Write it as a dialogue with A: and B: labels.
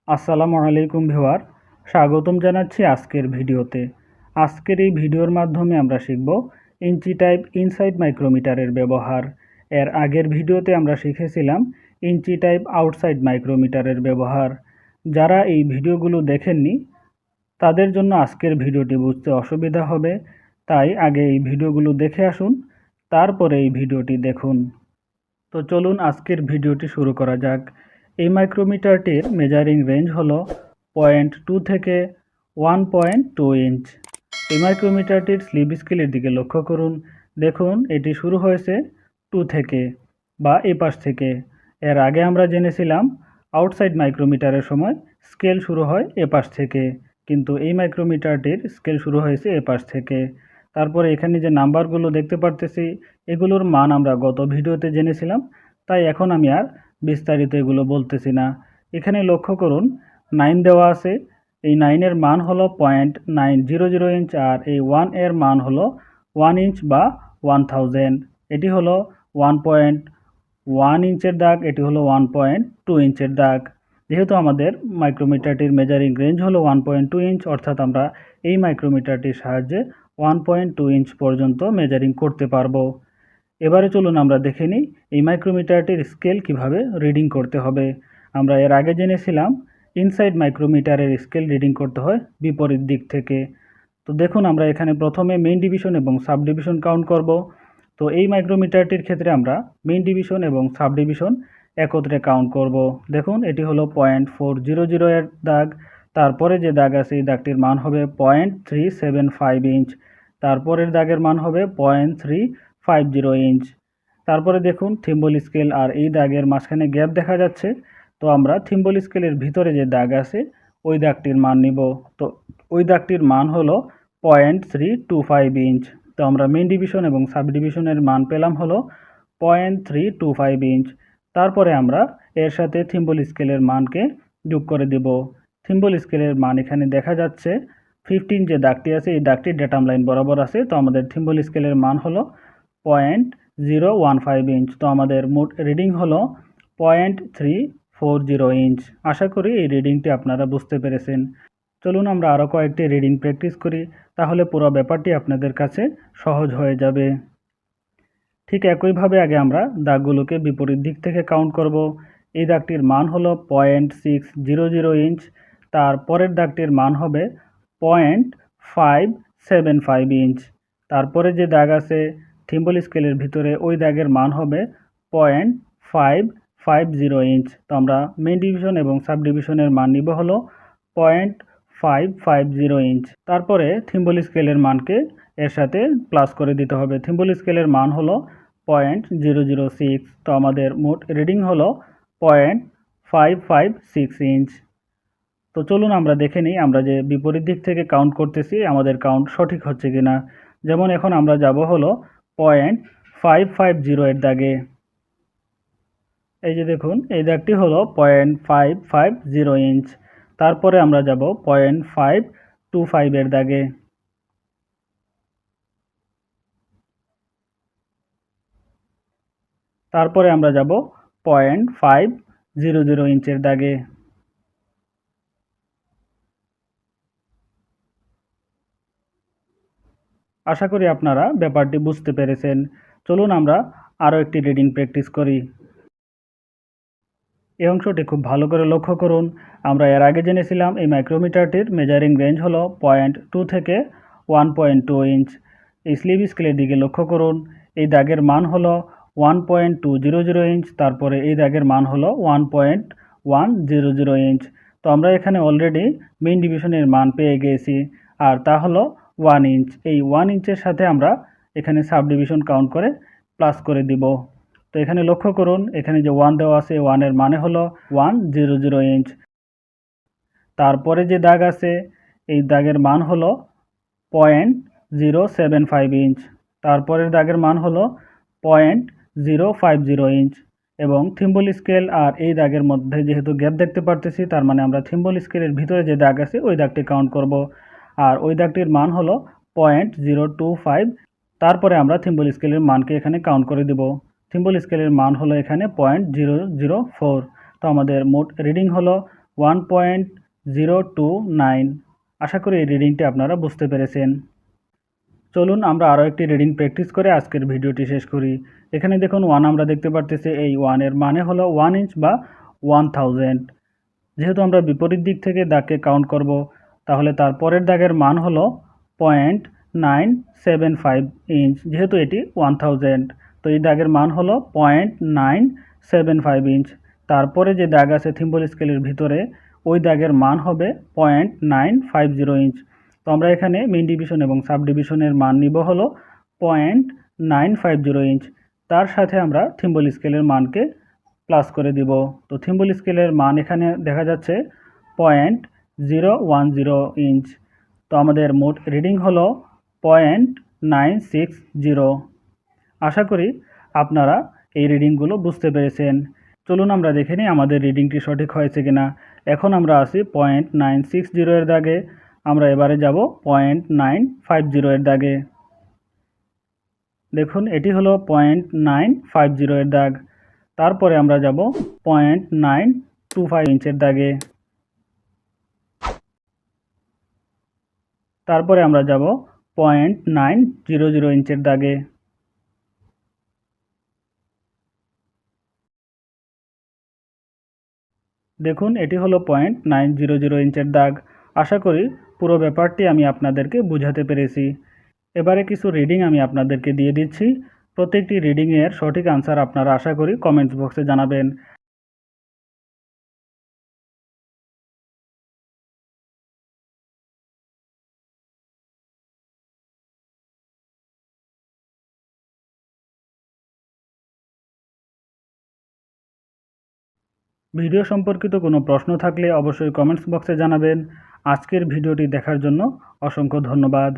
A: আসসালামু আলাইকুম ভিউয়ার, স্বাগতম জানাচ্ছি আজকের ভিডিওতে। আজকের এই ভিডিওর মাধ্যমে আমরা শিখব ইঞ্চি টাইপ ইনসাইড মাইক্রোমিটারের ব্যবহার। এর আগের ভিডিওতে আমরা শিখেছিলাম ইঞ্চি টাইপ আউটসাইড মাইক্রোমিটারের ব্যবহার। যারা এই ভিডিওগুলো দেখেননি তাদের জন্য আজকের ভিডিওটি বুঝতে অসুবিধা হবে, তাই আগে এই ভিডিওগুলো দেখে আসুন, তারপরে এই ভিডিওটি দেখুন। তো চলুন আজকের ভিডিওটি শুরু করা যাক। এই মাইক্রোমিটারটির মেজারিং রেঞ্জ হলো 0.2 থেকে 1.2 ইঞ্চ। এই মাইক্রোমিটারটির স্লিপ স্কেলের দিকে লক্ষ্য করুন। দেখুন এটি শুরু হয়েছে 2 থেকে বা এই পাশ থেকে। এর আগে আমরা জেনেছিলাম আউটসাইড মাইক্রোমিটারের সময় স্কেল শুরু হয় এ পাশ থেকে, কিন্তু এই মাইক্রোমিটারটির স্কেল শুরু হয়েছে এ পাশ থেকে। তারপরে এখানে যে নাম্বারগুলো দেখতে পারতেছি এগুলোর মান আমরা গত ভিডিওতে জেনেছিলাম, তাই এখন আমি আর বিস্তারিত এগুলো বলতেছি না। এখানে লক্ষ্য করুন 9 দেওয়া আছে, এই 9-এর মান হলো 0.900 ইঞ্চ, আর এই 1 এর মান হলো 1 ইঞ্চ বা 1000। এটি হলো 1.1 ইঞ্চের দাগ, এটি হলো 1.2 ইঞ্চের দাগ। যেহেতু আমাদের মাইক্রোমিটারটির মেজারিং রেঞ্জ হলো 1.2 ইঞ্চ, অর্থাৎ আমরা এই মাইক্রোমিটারটির সাহায্যে 1.2 ইঞ্চ পর্যন্ত মেজারিং করতে পারবো। এবারে চলুন আমরা দেখে নিই এই মাইক্রোমিটারটির স্কেল কিভাবে রিডিং করতে হবে। আমরা এর আগে জেনেছিলাম ইনসাইড মাইক্রোমিটারের স্কেল রিডিং করতে হয় বিপরীত দিক থেকে। তো দেখুন আমরা এখানে প্রথমে মেইন ডিভিশন এবং সাব ডিভিশন কাউন্ট করব। তো এই মাইক্রোমিটারটির ক্ষেত্রে আমরা মেইন ডিভিশন এবং সাব ডিভিশন একত্রে কাউন্ট করব। দেখুন এটি হলো 0.400 এর দাগ, তারপরে যে দাগ আছে এই দাগটির মান হবে 0.375 ইঞ্চ, তারপরের দাগের মান হবে 0.350 ইঞ্চ। তারপরে দেখুন থিম্বল স্কেল আর এই দাগের মাঝখানে গ্যাপ দেখা যাচ্ছে, তো আমরা থিম্বল স্কেলের ভিতরে যে দাগ আছে ওই দাগটির মান নিব। তো ওই দাগটির মান হলো 0.325 ইঞ্চ। তো আমরা মেইন ডিভিশন এবং সাব ডিভিশনের মান পেলাম হলো 0.325 ইঞ্চ। তারপরে আমরা এর সাথে থিম্বল স্কেলের মানকে যোগ করে দেব। থিম্বল স্কেলের মান এখানে দেখা যাচ্ছে 15 যে দাগটি আছে এই দাগটি ডেটাম লাইন বরাবর আছে, তো আমাদের থিম্বল স্কেলের মান হলো 0.015 ইঞ্চ। তো আমাদের মোট রিডিং হলো 0.340 ইঞ্চ। আশা করি এই রিডিংটি আপনারা বুঝতে পেরেছেন। চলুন আমরা আরও কয়েকটি রিডিং প্র্যাকটিস করি, তাহলে পুরো ব্যাপারটি আপনাদের কাছে সহজ হয়ে যাবে। ঠিক একইভাবে আগে আমরা দাগগুলোকে বিপরীত দিক থেকে কাউন্ট করব। এই দাগটির মান হলো 0.600 ইঞ্চ, তার পরের দাগটির মান হবে 0.575 ইঞ্চ। তারপরে যে দাগ আছে থিম্বল স্কেলের ভিতরে ওই দাগের মান হবে 0.550 ইঞ্চ। তো আমরা মেইন ডিভিশন এবং সাব ডিভিশনের মান নিব হলো 0.550 ইঞ্চ। তারপরে থিম্বল স্কেলের মানকে এর সাথে প্লাস করে দিতে হবে। থিম্বল স্কেলের মান হলো 0.006। তো আমাদের মোট রিডিং হলো 0.556 ইঞ্চ। তো চলুন আমরা দেখে নিই আমরা যে বিপরীত দিক থেকে কাউন্ট করতেছি আমাদের কাউন্ট সঠিক হচ্ছে কিনা। যেমন এখন আমরা যাব হলো 0.550 এর দাগে। এই যে দেখুন এই দাগটি হলো 0.550 ইঞ্চ। তারপরে আমরা যাব 0.525 এর দাগে। তারপরে আমরা যাব 0.500 ইঞ্চের দাগে। আশা করি আপনারা ব্যাপারটি বুঝতে পেরেছেন। চলুন আমরা আরও একটি রিডিং প্র্যাকটিস করি। এই অংশটি খুব ভালো করে লক্ষ্য করুন। আমরা এর আগে জেনেছিলাম এই মাইক্রোমিটারটির মেজারিং রেঞ্জ হলো 0.2 থেকে 1.2 ইঞ্চ। এই স্লিপ স্কেলের দিকে লক্ষ্য করুন। এই দাগের মান হলো 1.200 ইঞ্চ, তারপরে এই দাগের মান হলো 1.100 ইঞ্চ। তো আমরা এখানে অলরেডি মেইন ডিভিশনের মান পেয়ে গিয়েছি, আর তা হলো 1 ইঞ্চ। এই 1 ইঞ্চের সাথে আমরা এখানে সাব ডিভিশন কাউন্ট করে প্লাস করে দিব। তো এখানে লক্ষ্য করুন এখানে যে 1 দেওয়া আছে 1 এর মানে হলো 100 ইঞ্চ। তারপরে যে দাগ আছে এই দাগের মান হলো 0.075 ইঞ্চ, তারপরের দাগের মান হলো 0.050 ইঞ্চ। এবং থিম্বল স্কেল আর এই দাগের মধ্যে যেহেতু গ্যাপ দেখতে পারতেছি, তার মানে আমরা থিম্বল স্কেলের ভিতরে যে দাগ আছে ওই দাগটি কাউন্ট করব, আর ওই দাগটির মান হলো 0.025। তারপরে আমরা থিম্বল স্কেলের মানকে এখানে কাউন্ট করে দেব। থিম্বল স্কেলের মান হলো এখানে 0.004। তো আমাদের মোট রিডিং হলো 1.029। আশা করি এই রিডিংটি আপনারা বুঝতে পেরেছেন। চলুন আমরা আরও একটি রিডিং প্র্যাকটিস করে আজকের ভিডিওটি শেষ করি। এখানে দেখুন 1 আমরা দেখতে পারতেছি, এই 1 এর মানে হলো 1 ইঞ্চ বা 1000। যেহেতু আমরা বিপরীত দিক থেকে দাগকে কাউন্ট করব, তাহলে তার পরের দাগের মান হলো 0.975 ইঞ্চ। যেহেতু এটি 1000, তো এই দাগের মান হলো 0.975 ইঞ্চ। তারপরে যে দাগ আছে থিম্বল স্কেলের ভিতরে, ওই দাগের মান হবে 0.950 ইঞ্চ। তো আমরা এখানে মেইন ডিভিশন এবং সাব ডিভিশনের মান নিব হলো 0.950 ইঞ্চ। তার সাথে আমরা থিম্বল স্কেলের মানকে প্লাস করে দিব। তো থিম্বল স্কেলের মান এখানে দেখা যাচ্ছে 0.010 ইঞ্চ। তো আমাদের মোট রিডিং হলো 0.960। আশা করি আপনারা এই রিডিংগুলো বুঝতে পেরেছেন। চলুন আমরা দেখে নিই আমাদের রিডিংটি সঠিক হয়েছে কিনা। এখন আমরা আছি 0.960 এর দাগে, আমরা এবারে যাব 0.950 এর দাগে। দেখুন এটি হলো 0.950 এর দাগ। তারপরে আমরা যাব 0.925 ইঞ্চের দাগে। তারপরে আমরা যাব 0.900 ইঞ্চের দাগে। দেখুন এটি হলো 0.900 ইঞ্চের দাগ। আশা করি পুরো ব্যাপারটি আমি আপনাদেরকে বোঝাতে পেরেছি। এবারে কিছু রিডিং আমি আপনাদেরকে দিয়ে দিচ্ছি। প্রত্যেকটি রিডিংয়ের সঠিক আনসার আপনারা আশা করি কমেন্টস বক্সে জানাবেন। ভিডিও সম্পর্কিত কোনো প্রশ্ন থাকলে অবশ্যই কমেন্টস বক্সে জানাবেন। আজকের ভিডিওটি দেখার জন্য অসংখ্য ধন্যবাদ।